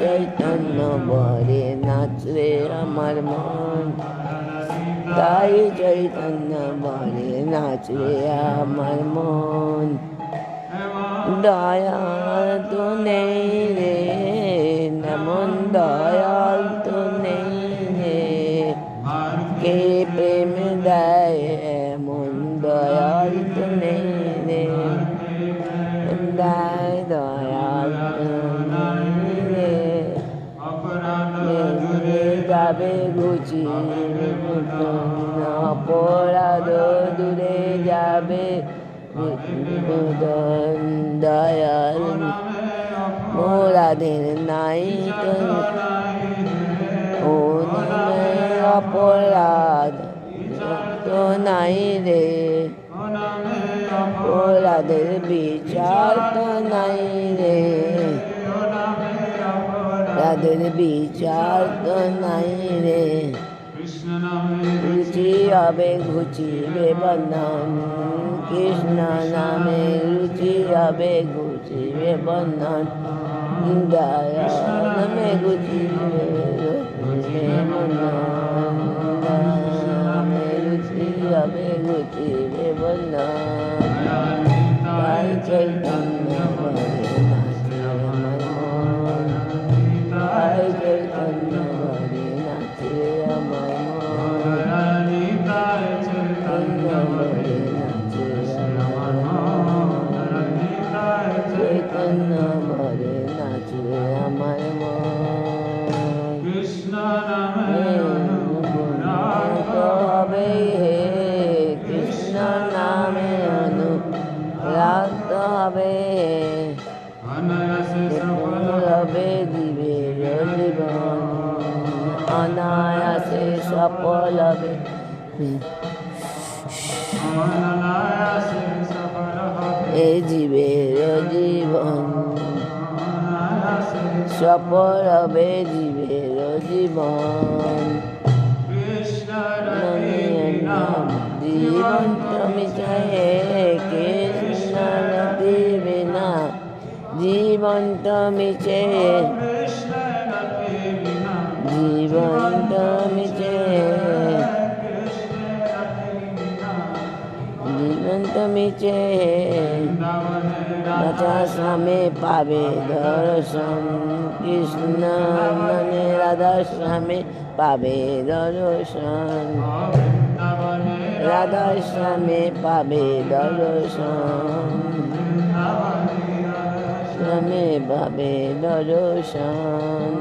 চৈতন্য বলে নাচরে আমার মন, তাই চৈতন্য বলে নাচরে আমার মন। দয়াল তো নেই রে, এমন দয়াল তো নেই রে, কে প্রেম দেয় এমন দয়াল তো নেই রে, দেয় দয়াল তো নেই রে। যাবে ঘুচি অপরাধ দূরে যাবে দয়াল, মোরাদের নাই তো ও নামে অপরাধ তো নাই রে, অপরাধের বিচার তো নাই রে, অপরাধের বিচার তো নাই রে। রুচি হবে ঘুচিবে বন্ধন, কৃষ্ণ নামে রুচি হবে ঘুচিবে বন্ধন, দয়াল নামে ঘুচিবে বন্ধন, নামে রুচি হবে ঘুচিবে বন্ধন। তাই চৈতন্য বলে নাচে আমার মন, তাই চৈতন্য বলে নাচে আমার মন, চৈতন্য বলে নাচে আমার মন, চৈতন্য বলে নাচে আমার মন। কৃষ্ণ নামে হবে হে, কৃষ্ণ নামে অনুরাগ হবে, হবে জীবের জীবন, অনায়াসে সফল হবে, এ জীবের জীবন, সফল হবে জীবের জীবন। জীবন তুমি চাহে কৃষ্ণ দিবে না, জীবন তুমি চেয়ে, জীবন তুমি চেয়ে, জীবন তুমি চেয়ে, রাধা স্বামী পাবে দর্শন, কৃষ্ণ মানে রাধা স্বামী পাবে দর্শন, রাধা স্বামী পাবে দর্শন, স্বামী পাবে দর্শন।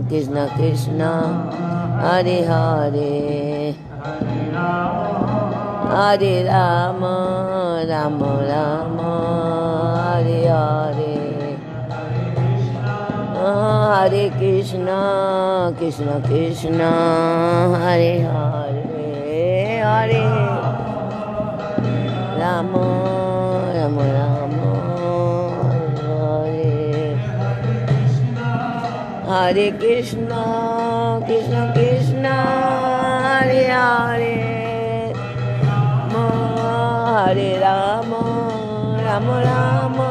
Krishna Krishna Hare Hare Hare Rama Rama Rama Hare Hare Hare Krishna Krishna Krishna Hare Hare Hare Rama Rama Rama Hare Krishna Krishna Krishna Hare Hare Rama Rama,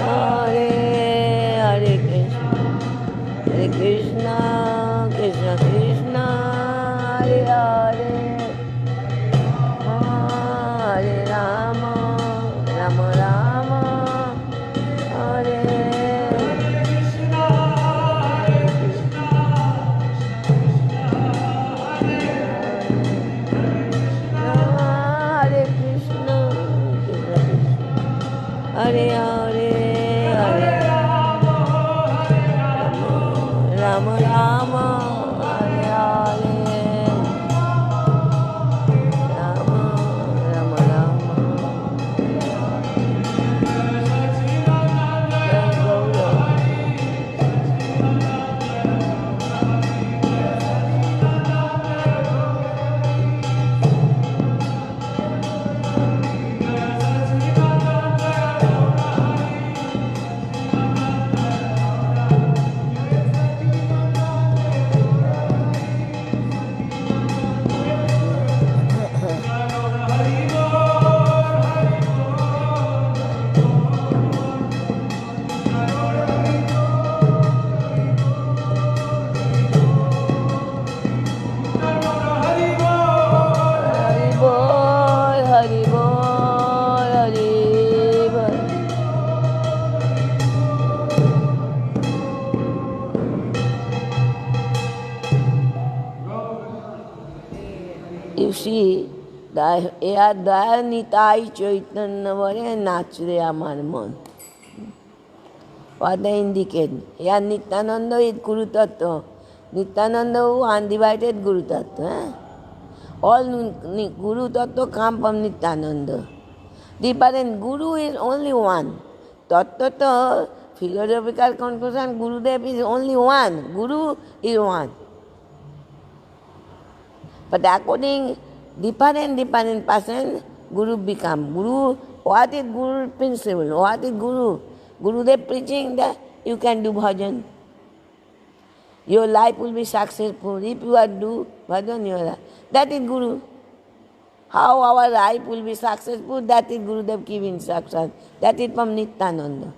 Hare Hare Krishna, Hare Krishna, Krishna Krishna, Hare Hare, Hare Rama, Rama Rama, Hare Hare Krishna, Krishna Krishna, Hare Hare, Hare Rama Rama, Hare Hare, Rama Rama Rama, Jai Gaura. Hari Bol, Hari Bol, Hari Bol. You see, দয়া নিতাই চৈতন্য বলে নাচরে আমার মন। What they indicate? Here Nityananda is Guru Tattva. Nityananda who undivided Guru Tattva. All Guru Tattva come from Nityananda. Different Guru is only one. Tattva, philosophical conclusion, Gurudev is only one. Guru is one. But according different person, Guru become. Guru, what is Guru principle? What is Guru? Gurudev preaching that you can do bhajan. Your life will be successful. If you are do bhajan, your life. That is Guru. How our life will be successful, that is Gurudev giving instruction. That is from Nityananda.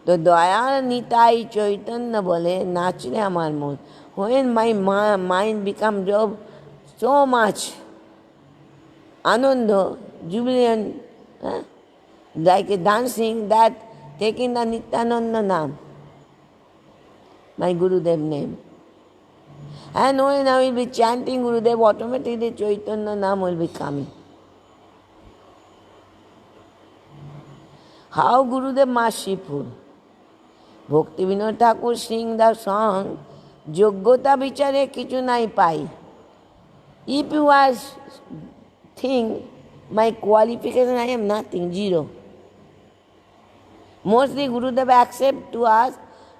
So Daya Nitai Chaitanya bole nachre amar mon. When my mind becomes so much ananda, jubilant, like a dancing, that taking the Nityananda name, my Gurudev name. And when I will be chanting Gurudev, automatically Chaitanya name will be coming. How Gurudev merciful. Bhakti Vinod Thakur sing the song, Yogyata bichare kichu nai pai. If you ask, think, my qualification, I am nothing, zero. Mostly Gurudev accept to us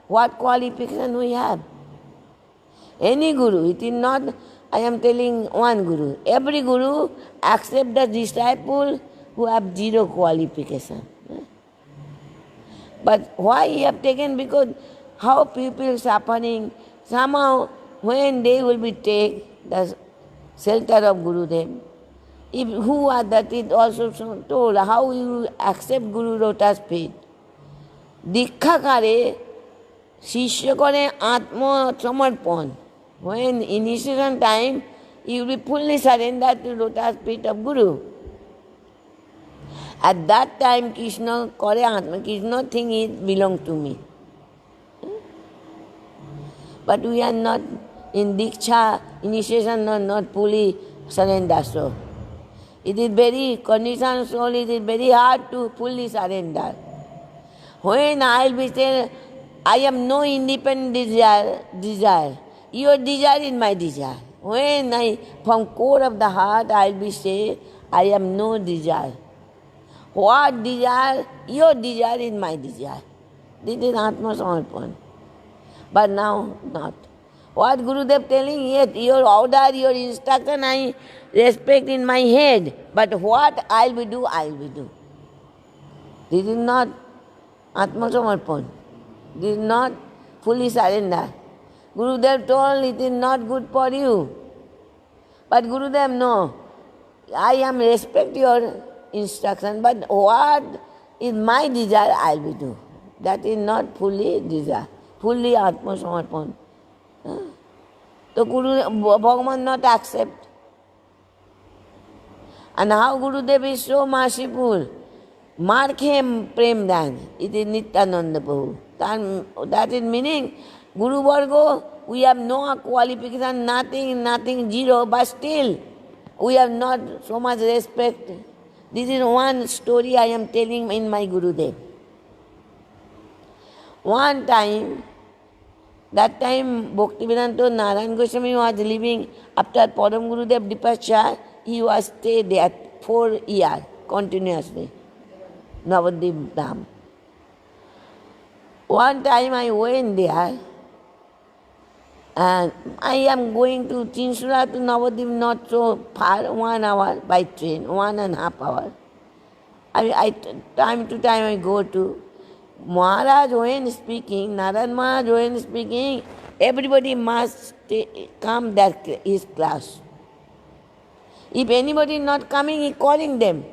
what qualification we have. Any Guru, it is not, I am telling one Guru. Every Guru accept the disciple who have zero qualification. But why he have taken? Because how people suffering, somehow when they will be take the shelter of Gurudev, if who are that is also told how you accept Guru Lotus feet. দীক্ষা কারে শিষ্য করে আত্মসমর্পণ. When initiation time, you will be fully surrendered to lotus feet of Guru. At that time, Krishna kore atma. Krishna think it belong to me. But we are not in Diksha, initiation, not fully surrender. So it is very conditioned soul, it is very hard to fully surrender. When I will be saying, I am no independent desire. Your desire is my desire. When I, from core of the heart, I will be saying, I am no desire. What desire? Your desire is my desire. This is Atma Samarpan. But now, not. What Gurudev telling, yes, your order, your instruction, I respect in my head. But what I will do, I will do. This is not Atma Samarpan. This is not fully surrender. Gurudev told it is not good for you. But Gurudev, no. I am respect your instruction. But what is my desire, I will do. That is not fully desire, fully Atma Samarpan. So Guru Bhagavan not accept. And how Gurudev is so merciful. Mark him Prem Dan. It is Nityananda Prabhu. That is meaning Guru Vargo, we have no qualification, nothing, zero, but still we have not so much respect. This is one story I am telling in my Gurudev. One time, that time Bhaktivedanta Narayan Goswami was living after Padam Gurudev departure, he was stayed there 4 years continuously, Navadvip Dham. One time I went there, and I am going to Chinsura to Navadvip, not so far, 1 hour by train, 1.5 hours. Time to time I go to. Maharaj when speaking, Narayan Maharaj when speaking, everybody must come that his class. If anybody is not coming, he calling them.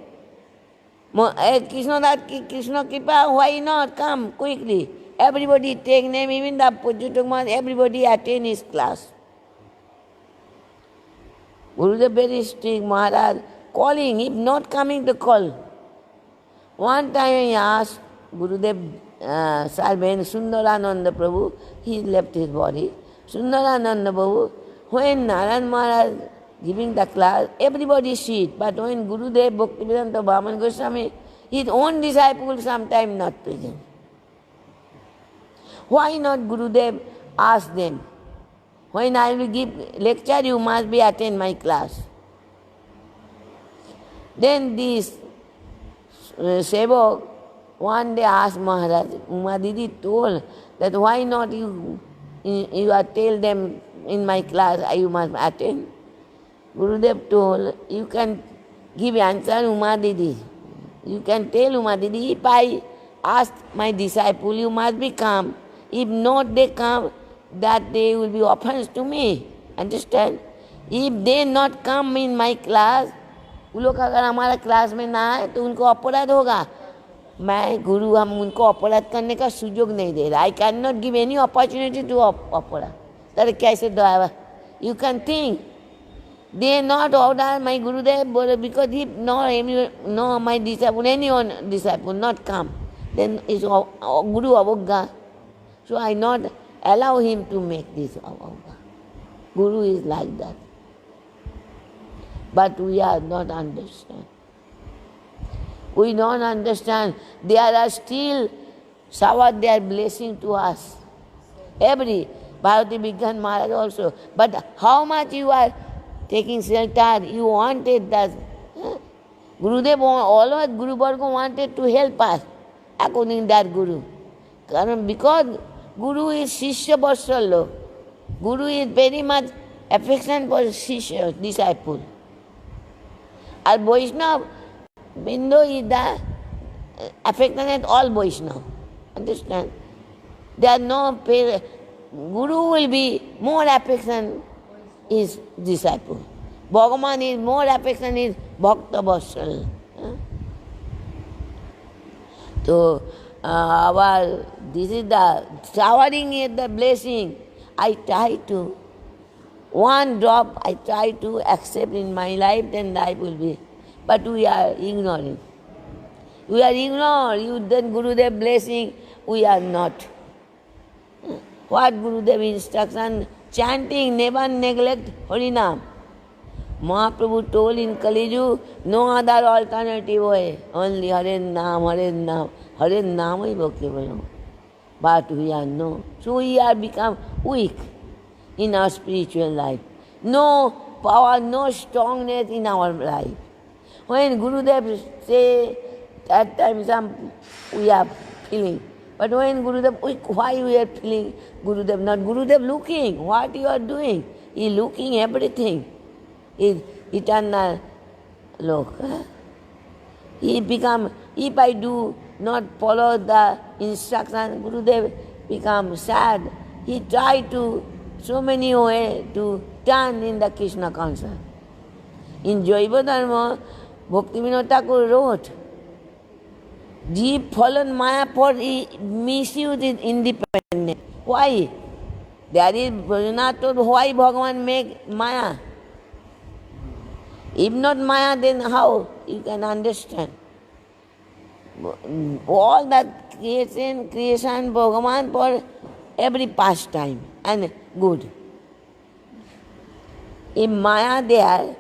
Krishna Kripa, why not come quickly? Everybody take name, even the Pujutuk Maharaj, everybody attend his class. Gurudev very strict, Maharaj calling, if not coming to call. One time I asked Gurudev, servant Sundarananda Prabhu, he left his body. Sundarananda Prabhu, when Narayan Maharaj giving the class, everybody sit, but when Gurudev Bhaktivedanta Bhaman Goswami, his own disciples sometimes not present. Why not Gurudev ask them? When I will give lecture, you must be attend my class. Then this Sevak one day asked Maharaj, Uma Didi told that why not you are tell them in my class you must attend. Gurudev told, you can give answer Uma Didi. You can tell Uma Didi, if I ask my disciple, you must be come. If not they come, that they will be offense to me. Understand? If they not come in my class, वो लोग अगर हमारा class में ना आए तो उनको अपराध होगा. मैं गुरु हम उनको अपराध करने का सुयोग नहीं दे रहा. I cannot give any opportunity to अपराध. तर कैसे दो? You can think. They not order my Gurudev because if no my disciple, anyone disciple not come, then it's Guru Avogga. So I not allow him to make this Avogga. Guru is like that. But we are not understand. We don't understand. They are still shower their blessing to us. Every Bharati Vigyan Maharaj also. But how much you are taking shelter, you wanted that. Gurudev always, Guru Varga wanted to help us according to that Guru. Because Guru is Shishya Vatsala. Guru is very much affection for Shishya, disciple. And Vaishnava, Bindu is the affectionate all Vaishnava. Understand? There are no Guru will be more affection is disciple. Bhagavan is more affection is Bhakta Vatsal. So this is the showering is the blessing. I try to one drop I try to accept in my life, then life will be. But we are ignoring. We are ignoring. You then Gurudev blessing, we are not. What Gurudev instruction? Chanting, never neglect Harinam. Mahaprabhu told in Kaliju, no other alternative way. Only Hare Nam, Hare Nam. Hare Nam is vocable. But we are no. So we are become weak in our spiritual life. No power, no strongness in our life. When Gurudev say, that time we are feeling. But when Gurudev, why we are feeling Gurudev? Not Gurudev looking, what you are doing. He looking everything. Is eternal look. He become, if I do not follow the instruction, Gurudev become sad. He try to so many ways to turn in the Krishna consciousness. In Jaiva Dharma, Bhaktivinoda Thakur wrote, Jeep followed Maya for misuse is independent. Why? There is not told why Bhagavan make Maya. If not Maya, then how? You can understand. All that creation Bhagavan for every pastime and good. If Maya there,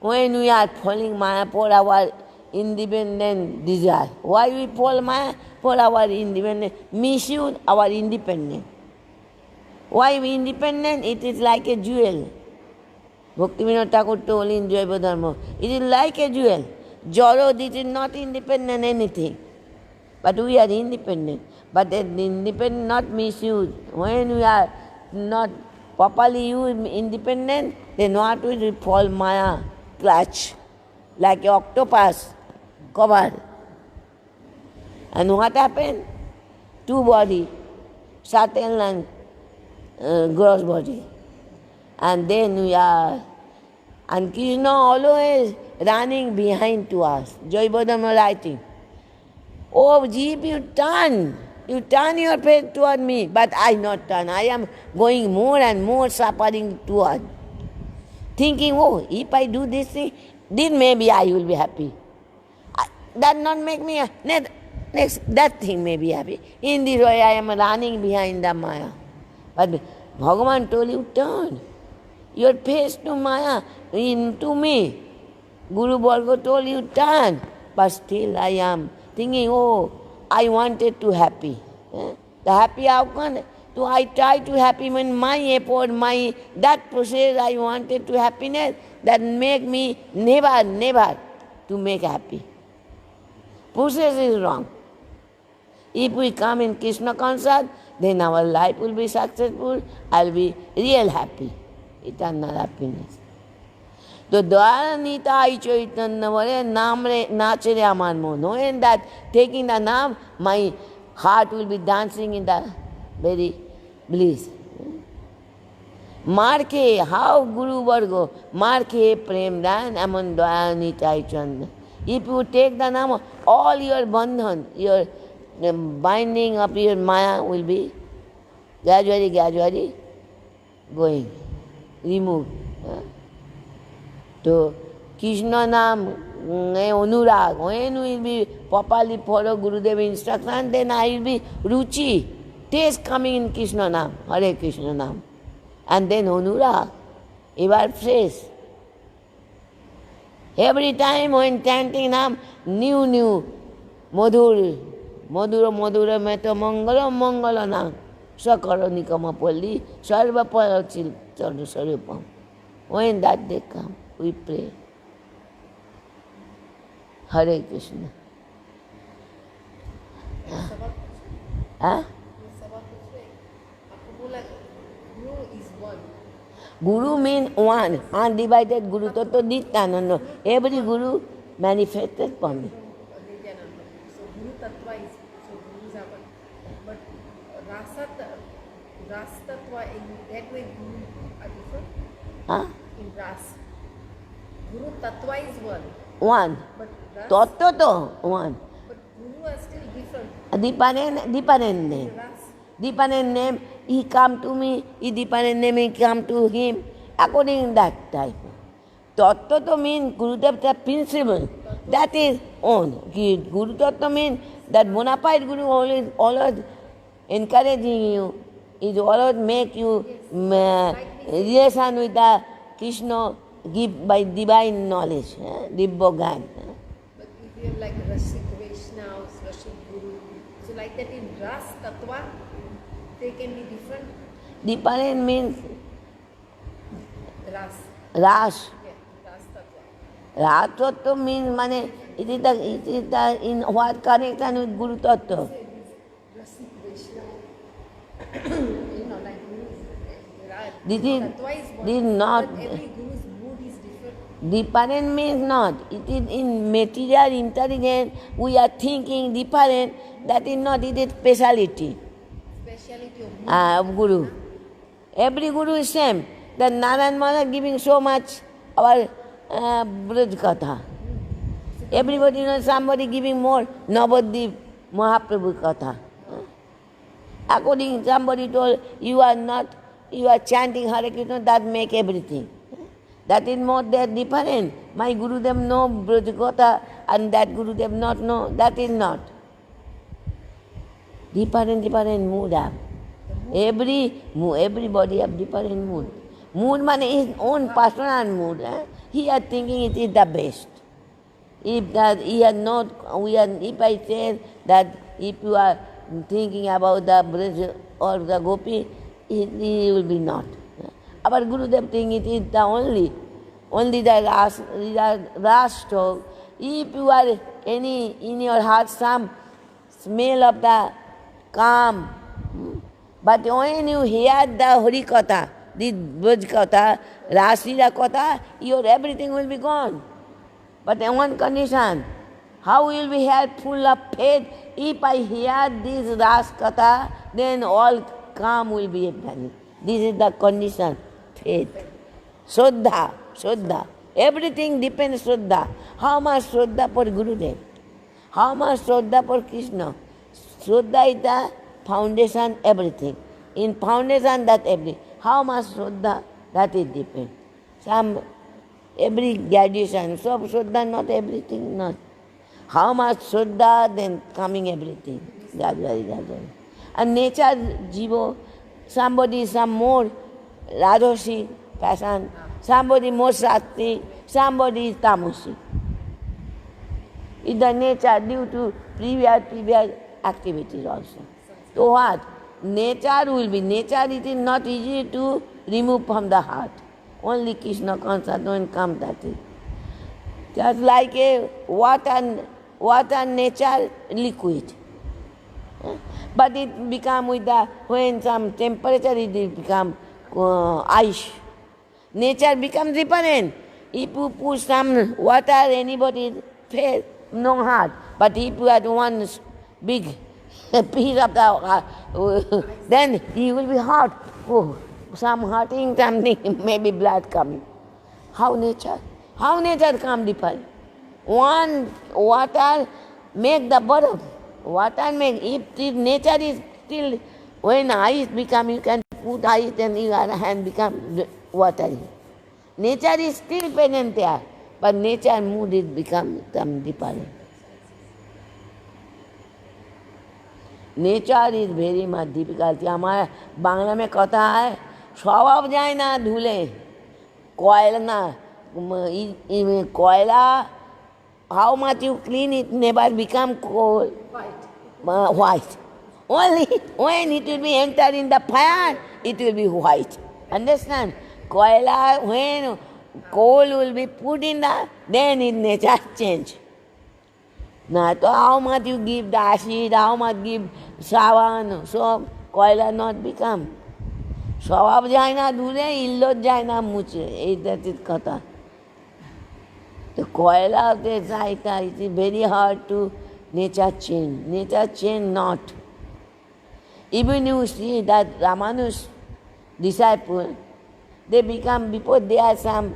when we are following Maya for our independent desire, why we follow Maya? For our independent, misuse our independence. Why we independent? It is like a jewel. Bhaktivinoda Thakur told in Jaiva Dharma, it is like a jewel. Jaro, this is not independent anything. But we are independent. But that independent not misused. When we are not properly used independent, then what will we fall Maya clutch, like an octopus covered. And what happened? Two body, subtle and gross body. And then we are, and Krishna always running behind to us. Jaivadama writing, oh Jeep, you turn your face toward me, but I not turn. I am going more and more suffering toward. Thinking, oh, if I do this thing, then maybe I will be happy. That not make me, next that thing may be happy. In this way I am running behind the Maya. But Bhagavan told you, turn your face to Maya, to me. Guru Varga told you, turn. But still I am thinking, oh, I wanted to happy. The happy outcome, so I try to happy when my effort, that process I wanted to happiness, that make me never to make happy. Process is wrong. If we come in Krishna concert, then our life will be successful, I will be real happy, eternal happiness. The Dwara Nitai Chaitanya Vare Namre Nachare Amar Mon. Knowing that taking the Nam, my heart will be dancing in the very bliss. Marke, how Guru Vargo, Marke Prem Dan Amon Dwara Nitai Chaitanya. If you take the Nam, all your bandhan, your binding of your Maya will be gradually going, removed. So, Krishna Nam, Anurag, when we will be properly follow Gurudev instruction, then I will be Ruchi, taste coming in Krishna Nam, Hare Krishna Nam. And then Anurag, ever fresh. Every time when chanting Nam, new, Madhura Meta Mangala Nam, Sakara Nikama Pali, Sarva Parachil Sarupam. When that day come, we pray. Hare Krishna. Guru means one, undivided Guru Tattva Nityananda. Every Guru manifested for me. So Guru Tattva is, so Gurus are one. But Ras Tattva, in that way Guru are different? In Ras. Guru Tattva is one. One. But Ras, Tattva to one. but Guru are still different. Different name. Ras. Different name, he come to me, he different name, he come to him, according to that type. Tattva to mean Gurudev, that principle, that is on. Guru Tattva means that bona fide Guru always encouraging you, is always make you relation with the Krishna, give by divine knowledge, Dibbo Gyan. But if you have like Rashik Vaishnavas, Rashik Guru, so like that in Ras Tattva, they can be different. Different means Ras. Ras. Yeah, Ras Tattva. Ras Tattva means mane, it is the in what connection with Guru Tattva? Rashik Vaishnava. You know, like Guru. This is one, this is not but every Guru's mood is different. different means not. It is in material intelligence we are thinking different. That is not, it is speciality. Speciality of mood. Of Guru. Every Guru is same. The Narayan Maharaj giving so much our Braj Katha. So Everybody knows somebody giving more Navadip Mahaprabhu Katha. According, somebody told, you are chanting Hare Krishna, that make everything. That is more that different. My Gurudev know Brajkatha and that Gurudev not know, that is not. Different mood have. Everybody have different mood. Mood means his own personal mood. He is thinking it is the best. If I say that if you are thinking about the Braj or the Gopi, he will be not. Our Gurudev think it is the only the last stroke. If you are in your heart some smell of the calm, but when you hear the Hari Katha, the Braj Katha, Rasila Katha, your everything will be gone. But in one condition, how will we have full of faith? If I hear this Ras Katha, then all calm will be happening. This is the condition, faith. Shraddha. Everything depends on Shraddha. How much Shraddha for Gurudev? How much Shraddha for Krishna? Shraddha is the foundation, everything. In foundation, that everything. How much Shraddha, that is depend. Every graduation, so Shraddha, not everything, not. How much Shraddha, then coming everything. Gradually. And nature, Jivo, somebody some more Rajosi, passion, somebody more Sattvic, somebody is Tamasic. It's the nature due to previous activities also. So what? Nature will be. Nature, it is not easy to remove from the heart. Only Krishna consciousness when come that is. Just like a water nature liquid. But it become when some temperature it become ice. Nature becomes different. If you put some water, anybody face, no hard. But if you had one big piece of the then he will be hot. Oh, some hurting, something, maybe blood coming. How nature come different? One water make the bottom. Water make, if nature is still, when ice become, you can put ice and your hand become watery. Nature is still present there, but nature mood is become different. Nature is very much difficult. हमारे बांग्ला में कथा है, स्वभाव जाए ना धूले कोयला ना कोयला, how much you clean it never become cold, white. Only when it will be entered in the fire, it will be white. Understand? Koila, when coal will be put in the, then its nature change. Now, so how much you give the acid, how much give savan, so koila not become. Swabhav jai na dhule, illot jai na muche. That is katha. The koila of the Saita, it is very hard to nature change. Nature change not. Even you see that Ramanu's disciple, they become, before they are some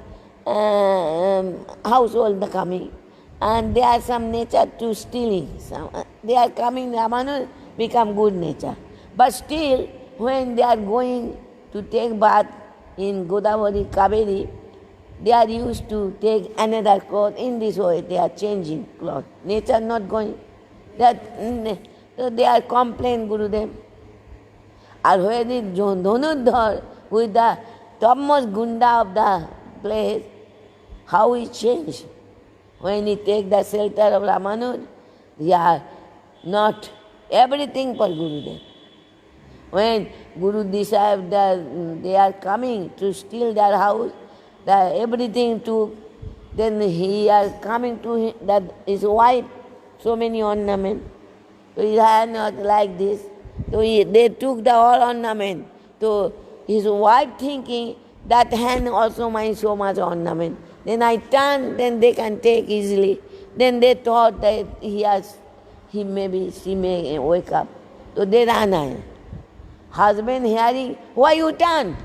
household coming, and they are some nature to stealing. They are coming, Ramanu become good nature. But still, when they are going to take bath in Godavari, Kaveri, they are used to take another cloth. In this way, they are changing cloth. Nature not going. So they are complaining, Gurudev. And when it Dhanudhar, with the topmost gunda of the place, how he changed. When he take the shelter of Ramanuj, they are not everything for Gurudev. When Guru decided that they are coming to steal their house, that everything took, then he is coming to him, that his wife, so many ornaments. So his hand was like this. So they took the all ornament. So his wife thinking that hand also mine so much ornament. Then I turn, then they can take easily. Then they thought that she may wake up. So they ran away. Husband hearing, why you turn?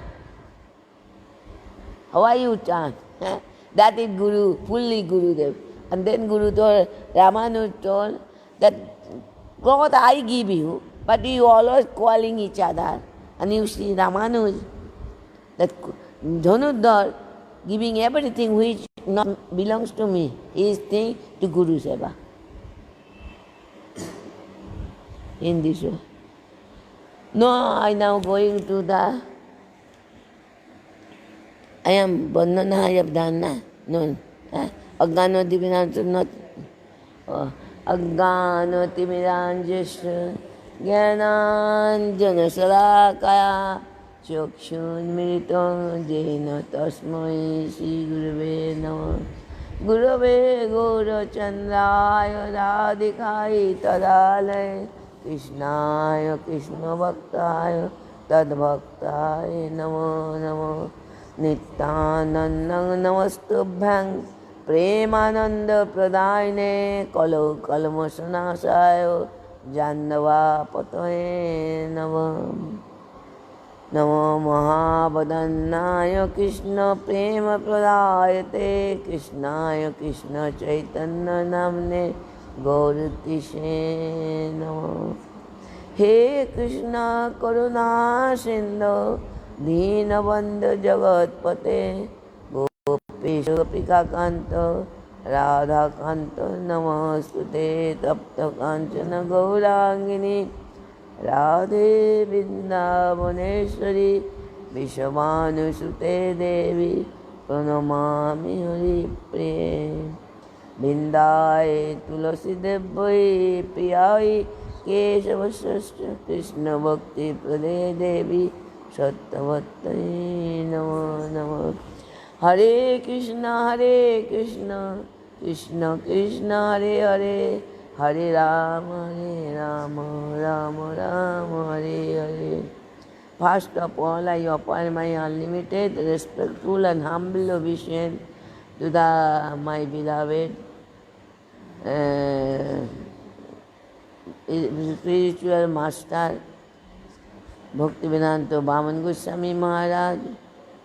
Why you turn? That is Guru, fully Gurudev. And then Guru told, Ramanuj told that cloth I give you, but you always calling each other. And you see Ramanuj, that Dhanudhar giving everything which not belongs to me, he is saying to Guru Seva. In this way. No, I now going to the, I am Bandhana, I have done na. No. Agano Divinantam not. Agano Timiranjasya Jnananjana Salakaya Chokshun Miritam Jena Tasmai Sri Gurave Namah Gurave Gaura Chandraya Radhikai Tadalaya Krishnaya Krishna Bhaktaya Tadbhaktaya Namo Namo Nityanandang Namastubhyang Premananda Pradayane Kalo Kalmasanasayo Jandava Patoye Namo Namo Mahabadannaya Krishna Prema Pradayate Krishnaya Krishna Chaitanya Namne Gauratishe Namo He Krishna Karuna Sindhu Deenabandha Jagatpate Gopesha Gopika Kanta Radha Kanta Namastute Tapta Kanchana Gaurangini Radhe Vrindavaneshwari Vishavanusute Devi Pranamami Hari Priye Vrindaye Tulasi Devai Priyai Keshavasya Krishna Bhakti Prade Devi Sattvattaye Namo Namo Hare Krishna Krishna Krishna Hare Hare Hare Rama Rama Rama Hare Hare. First of all, I offer my unlimited, respectful and humble obeisance to my beloved spiritual master Bhaktivedanta Vaman Goswami Maharaj,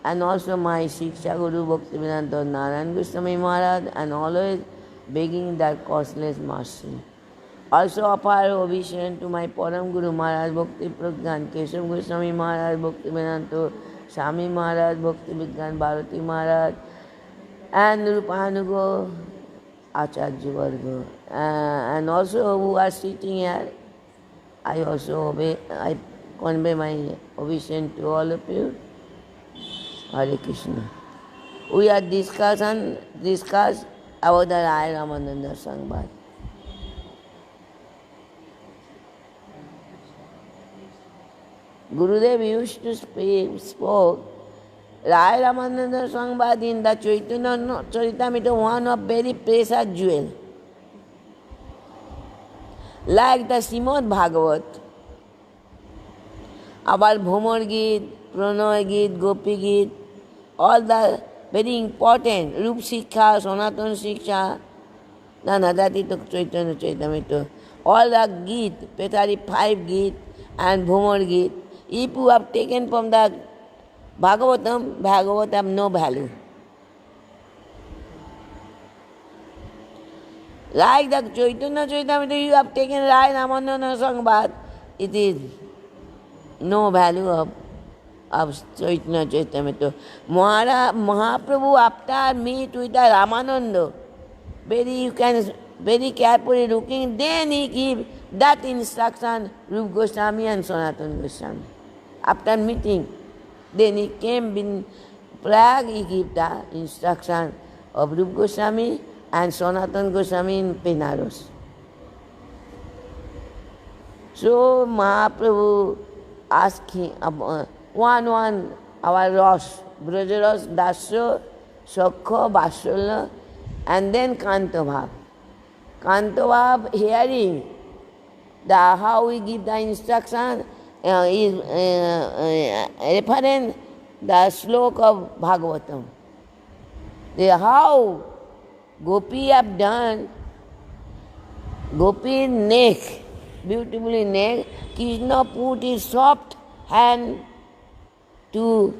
and also my Shiksha Guru Bhaktivedanta Narayan Goswami Maharaj, and always begging their costless mercy. Also offer obeisance to my Param Guru Maharaj Bhakti Pragyan Keshav Goswami Maharaj Bhaktivedanta Swami Maharaj Bhakti Vigyan Bharati Maharaj, and Rupanuga Acharya Varga, and also who are sitting here. I convey my obeisance to all of you. Hare Krishna. We are discuss about the Rai Ramananda Sangbad. Gurudev used to spoke Rai Ramananda Sangbad in the Chaitanya Charitamrita, one of very precious jewel. Like the Srimad Bhagavat, our Bhomar Geet, Pranay Geet, Gopi Geet, all the very important Rup Shiksha, Sanatana Shiksha, Nanadati Chaitanya Charitamrita, all the Geet, Petari 5 Geet and Bhomar Geet, if you have taken from the Bhagavatam have no value. Like the Chaitanya Charitamrita, you have taken Rai Ramananda Sangbad, it is no value of Chaitanya Charitamrita. Mahaprabhu, after meet with the Ramananda, you can very carefully looking, then he give that instruction, Rupa Goswami and Sanatana Goswami. After meeting, then he came in Prague, he gave the instruction of Rupa Goswami and Sanatana Goswami in Benares. So Mahaprabhu asked him, one, our Ras, Brajaras, Dasya, Sakha, Vatsala, and then Kantobhav. Kantobhav hearing how we give the instruction is referring the slok of Bhagavatam. How Gopi have done, Gopi neck, beautifully neck, Krishna put his soft hand to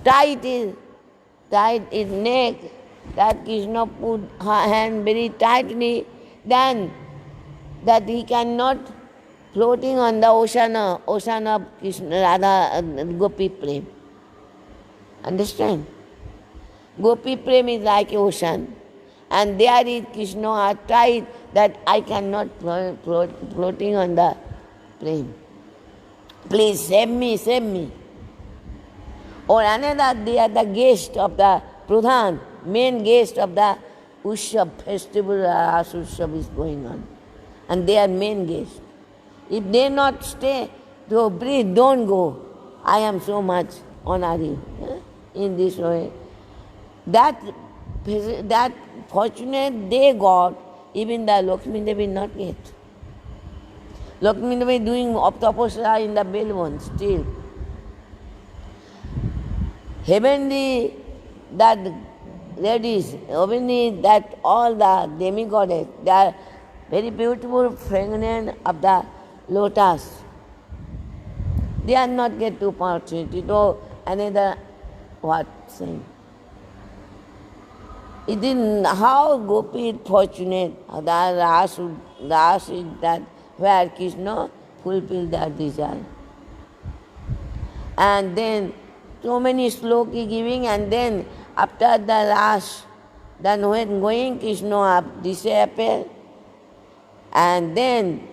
tight his neck that Krishna put her hand very tightly, then that he cannot floating on the ocean of Krishna, Radha, Gopi Prem. Understand? Gopi Prem is like ocean, and there is Krishna are tied that I cannot floating on the Prem. Please save me, save me. Or another, they are the guest of the Pradhan, main guest of the Utshav festival, Ras Utshav is going on. And they are main guest. If they not stay, so please don't go. I am so much honor you in this way. That fortunate they got, even the Lakshmi Devi not get. Lakshmi Devi doing tapasya in the Belvan still. Heavenly, that ladies, heavenly, that all the demigoddess, they are very beautiful, fragrant of the lotus. They are not get to opportunity to another what saying. It is how Gopi is fortunate, that Ras is that where Krishna fulfill their desire. And then so many sloki giving, and then after the last, then when going Krishna disappear, and then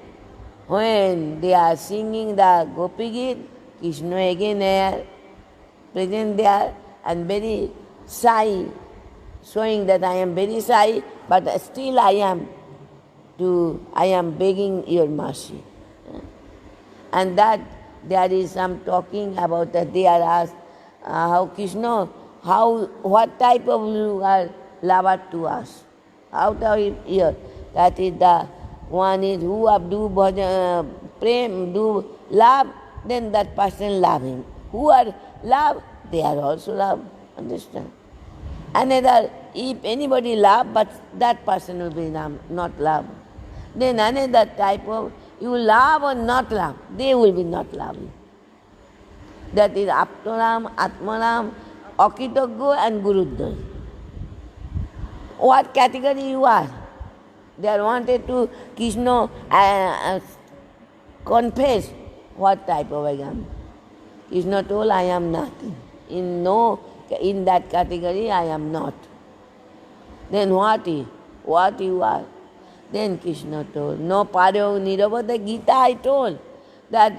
when they are singing the Gopi Git, Krishna again there, present there, and very shy, showing that I am very shy, but still I am begging your mercy. And that there is some talking about that they are asked, how Krishna, what type of you are lover to us? Out of here, that is the one is who have do prem, do love, then that person love him. Who are love, they are also love. Understand? Another, if anybody love, but that person will be not love. Then another type of, you love or not love, they will be not loving. That is Aptaram, Atmaram, Akitoggo and Guruddhar. What category you are? They are wanted to Krishna confess what type of I am. Krishna told I am nothing. In that category I am not. Then what you are? Then Krishna told, no Paryo Nirava, the Gita I told, that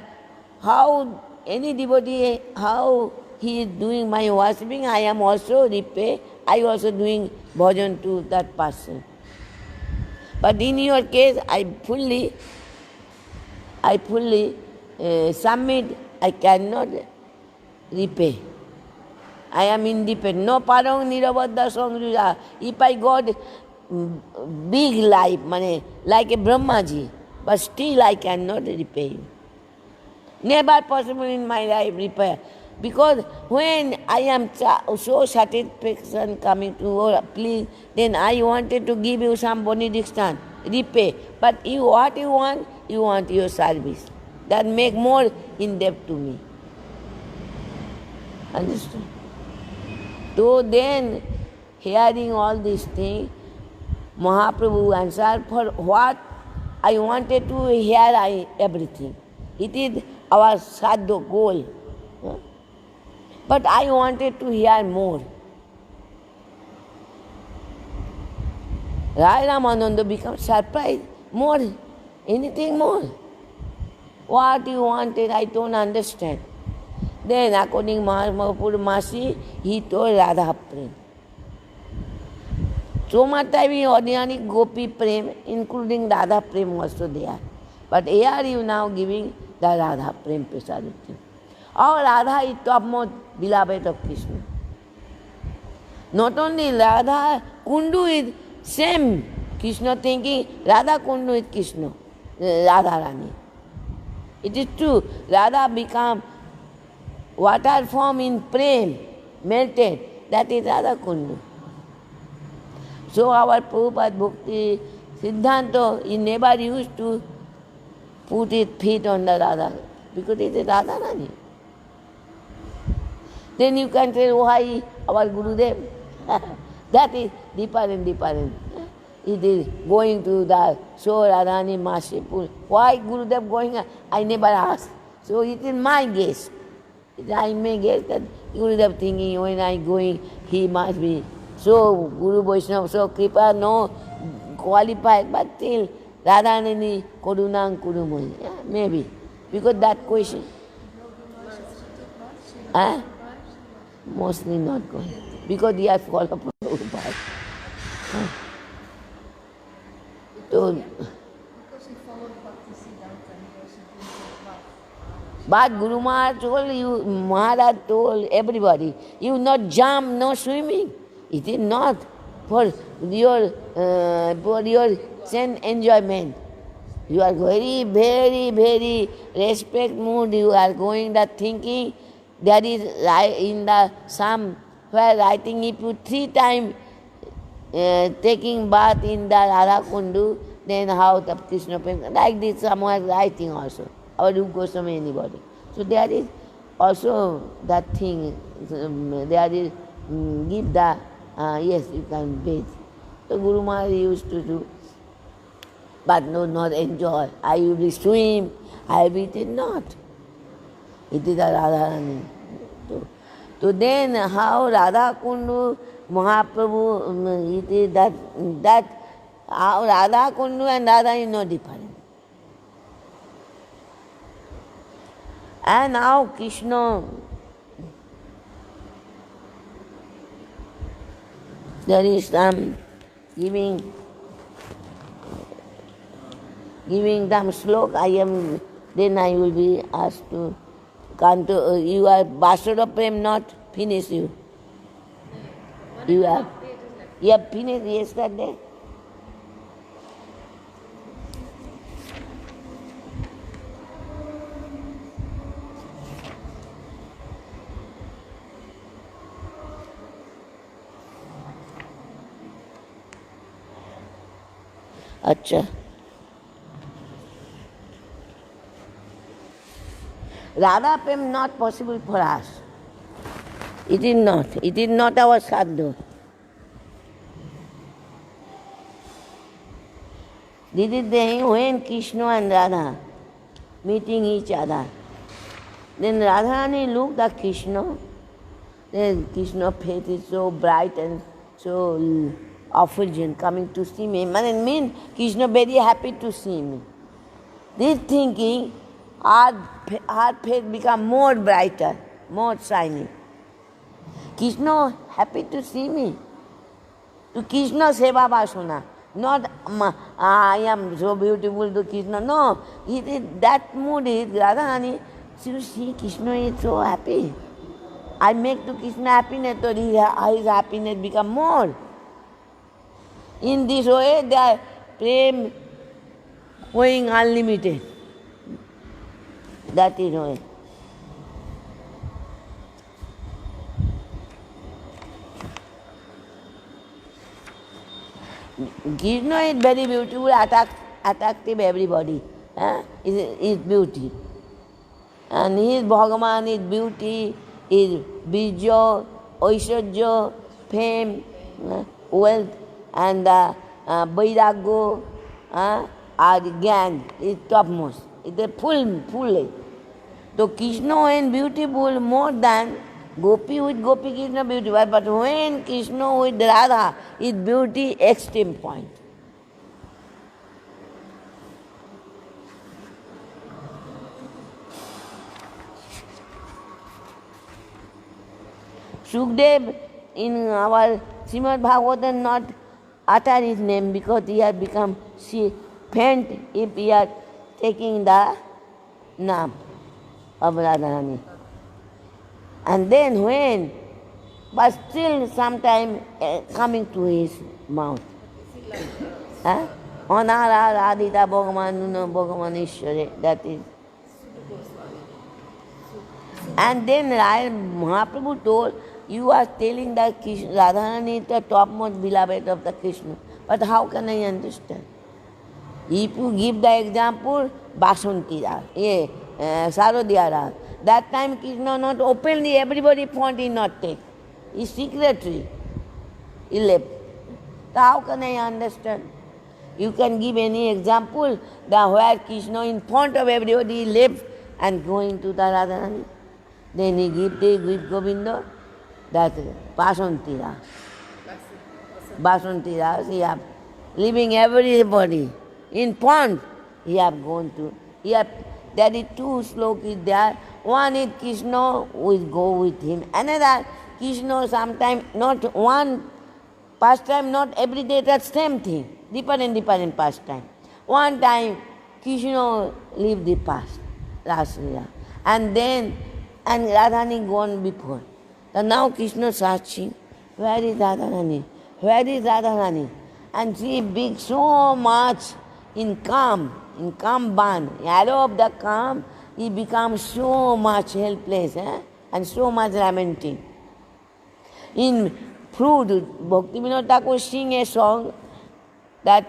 how any devotee, how he is doing my worshipping, I am also repay, I also doing bhajan to that person. But in your case, I fully submit, I cannot repay. I am independent. No parang nirabadha sangruja. If I got big life, like a Brahmaji, but still I cannot repay you. Never possible in my life repay. Because when I am so satisfaction coming to, oh, please, then I wanted to give you some benediction, repay. But what you want your service. That make more in debt to me. Understand? So then, hearing all these things, Mahaprabhu answered, for what I wanted to hear everything. It is our sadhu goal. But I wanted to hear more. Rai Ramananda becomes surprised. More? Anything more? What you wanted, I don't understand. Then according to Mahaprabhu Masi, he told Radha Prem. So much time in ordinary Gopi Prem, including Radha Prem also there. But here you now giving the Radha Prem personality. Our Radha is topmost beloved of Krishna. Not only Radha, Kundu is same. Krishna thinking, Radha Kundu is Krishna, Radha Rani. It is true, Radha become water form in Prem, melted, that is Radha Kundu. So our Prabhupada Bhakti Siddhanta, he never used to put his feet on the Radha, because it is Radha Rani. Then you can say, why our Gurudev? That is different. It is going to the so Radhani Masipur. Why Gurudev going? I never asked. So it is my guess. I may guess that Gurudev thinking when I going, he must be so Guru Vaishnava, so Kripa, no qualified, but still Radharani Kodunang Kudumoi. Yeah, maybe. Because that question. Mostly not going. Because they are followed Prabhupada. So, Because he followed Bhakti Siddhanta, he also didn't take but Guru Maharaj told you, Maharaj told everybody, you not jump, no swimming. It is not for your sense enjoyment. You are very respect mood. You are going that thinking. There is in the somewhere writing, if you 3 times taking bath in the Radha Kundu, then how the Krishna Prem, like this somewhere writing also. Or you go some anybody. So there is also that thing. There is give the yes, you can bathe. So Guru Maharaj used to do, but no, not enjoy. I will swim. I will not. It is a Radharani. So then how Radha Kundu Mahaprabhu, it is that how Radha Kundu and Radha is no different. And now Krishna, there is some giving them slok. Then I will be asked to canto. You are Basura Prem not finished you. You have finished yesterday. Acha. Radha Prem not possible for us. It is not. It is not our sadhu. This is the when Krishna and Radha meeting each other. Then Radharani looked at Krishna. Then Krishna's face is so bright and so effulgent coming to see me. And mean Krishna very happy to see me. This thinking, our face become more brighter, more shining. Krishna happy to see me. To Krishna seva vasana. Not I am so beautiful to Krishna. No, it is that mood is Radharani. You see, Krishna is so happy. I make to Krishna happiness, so his happiness become more. In this way, their prem going unlimited. That is way. Krishna is very beautiful, attractive everybody. Is beauty. And his Bhagavan is beauty, is Bijo, Oishwarya, fame, wealth, and Vairagya, are the gang, is topmost. It is full. So Krishna is beautiful more than Gopi with Gopi Krishna beautiful. But when Krishna with Radha is beauty extreme point. Shukdev in our Srimad Bhagavatam not utter his name because he has become faint if he are taking the name of Radharani. And then when, but still sometime coming to his mouth. Onara Radhita Bhagavan Ishware, that is. And then Mahaprabhu told, you are telling that Radharani is the topmost beloved of the Krishna. But how can I understand? If you give the example, Basanti Rag, Sarodhya Rag, that time Krishna not openly, everybody found he not take. It's secretary. he left. So how can I understand? You can give any example that where Krishna in front of everybody left and going to the Radharani. Then he give Govinda that Basanti Ras. Basanti Ras, he have leaving everybody in front. He have gone to. There is two slokas there. One is Krishna will go with him. Another Krishna sometimes not one pastime, not every day that same thing. Different pastime. One time Krishna leave the past, Rasleela. And Radharani gone before. So now Krishna searching, where is Radharani? Where is Radharani? And she big so much in calm ban. Arrow of the calm, he becomes so much helpless and so much lamenting. In Fruit, Bhaktivinoda Thakur sing a song that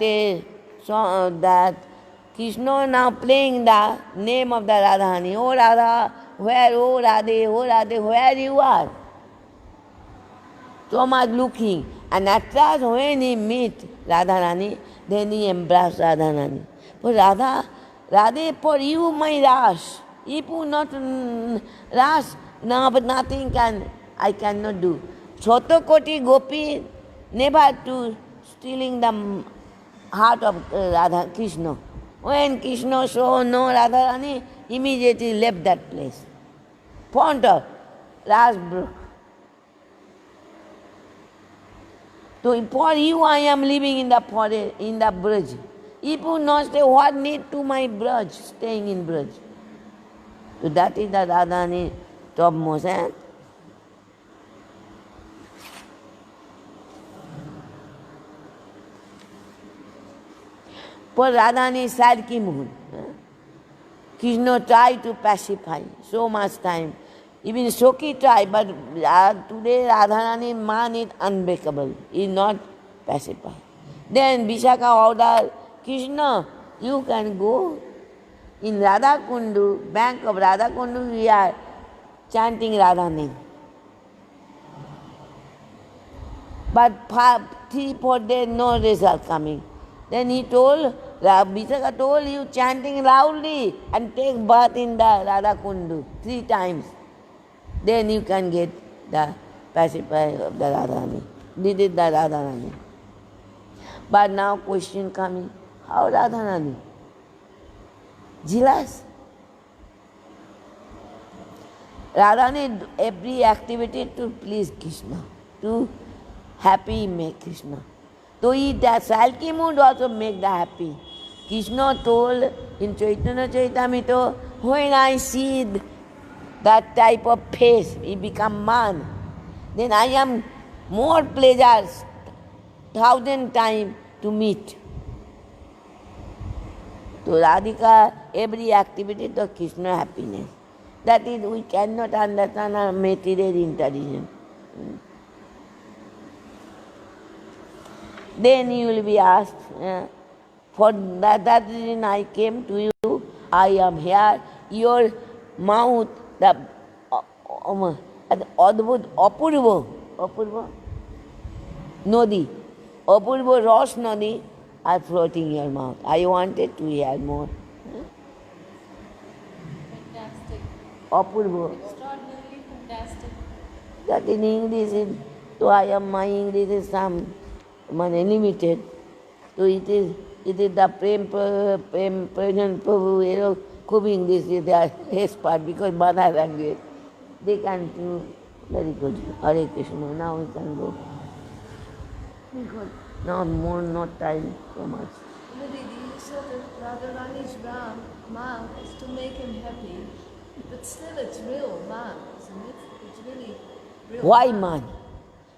Krishna now playing the name of the Radharani. Oh Radha, where, oh Radhe, where you are? So much looking. And at last when he meet Radharani, then he embrace Radharani. But Radhe, for you my Ras. If you not Ras, no, but nothing I cannot do. Chotokoti Gopi never to stealing the heart of Radha Krishna. When Krishna saw no Radharani, immediately left that place. Front of Ras broke. So for you I am living in the forest, in the Braj. If you not stay, what need to my Braj, staying in Braj? So that is the Radharani topmost. For Radharani Sadki mood. Krishna tried to pacify so much time. Even Shoki tried, but today Radharani man is unbreakable. He is not pacified. Then Vishaka ordered, Krishna, you can go. In Radha Kundu, bank of Radha Kundu, we are chanting Radha name. But 3-4 days, no result coming. Then he told, Vishaka told you chanting loudly and take bath in the Radha Kundu 3 times. Then you can get the pacifier of the Radharani. This is the Radharani. But now question coming, how Radharani? Jealous? Radharani every activity to please Krishna, to happy make Krishna. So the sulky mood also make the happy. Krishna told in Chaitanya Charitamrita, when I see that type of face, he become man, then I am more pleasures 1,000 times to meet. To Radhika, every activity to Krishna happiness. That is, we cannot understand our material intelligence. Then you will be asked, for that reason I came to you, I am here, your mouth, the Apurva Nodi, Apurva Rosh Nodi are floating in your mouth. I wanted to hear more. Fantastic. Apurva. Extraordinarily fantastic. That in English is, so my English is some limited. So it is the Prem Prabhu, cooking this is their expert because mother language. They can do very good. Hare Krishna. Now we can go. Because now no time so much. The use of Radharani's mouth is to make him happy, but still it's real man, isn't it? It's really real. Why man?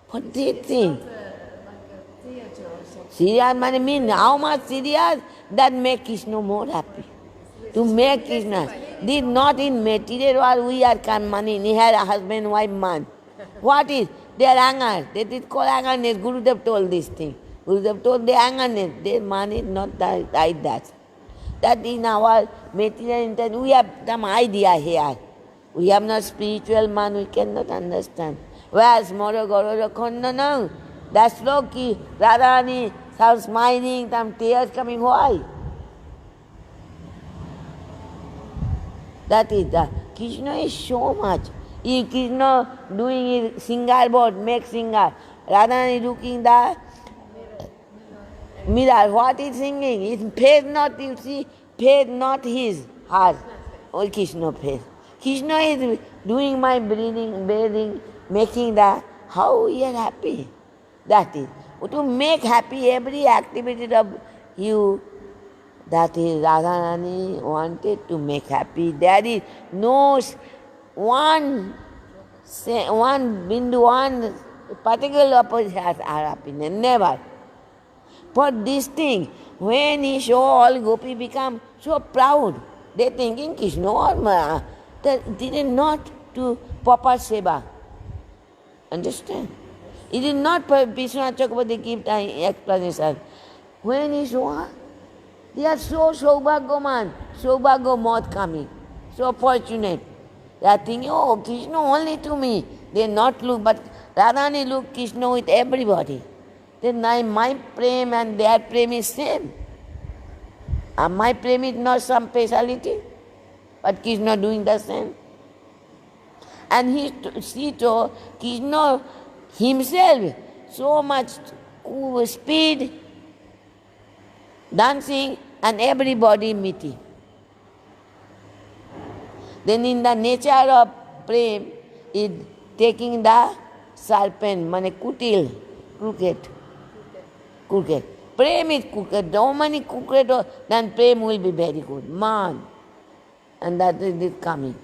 What do you think? It's not like a theater or something. Serious money means how much serious that make Krishna more happy. To make Krishna. This not in material world we are money. He had a husband, wife, man. What is? Their anger. That is called angerness. Gurudev told this thing. Gurudev told the angerness. Their man is not like that. That in our material intelligence, we have some idea here. We have not spiritual man, we cannot understand. Whereas Moro Goro Khanda, no. That Sloki, Radharani, some smiling, some tears coming. Why? That is the Krishna is so much. If Krishna doing his singar board, make singar. Radharani looking the mirror. What is singing? His face not, you see, face not his heart. Or Krishna face. Krishna is doing my breathing, bathing, making the, how he is happy. That is. To make happy every activity of you, that is Radharani wanted to make happy. There is no one bindu, one particular opposite has our happiness. Never. For this thing, when he saw all gopi become so proud, they thinking Krishna or Mara, that did not to proper seva. Understand? It is not Vishwanath Chakravarti give time explanation. When he saw, they are so Saubhagyaman, Saubhagya Math coming, so fortunate. They are thinking, oh, Krishna only to me. They not look, but Radharani look Krishna with everybody. Then my prem and their prem is same. And my prem is not some speciality, but Krishna doing the same. And she told Krishna himself so much speed, dancing, and everybody meeting. Then in the nature of prem is taking the serpent, mane kutil, crooked. Prem is crooked. How many crooked, then prem will be very good. Man. And that is coming.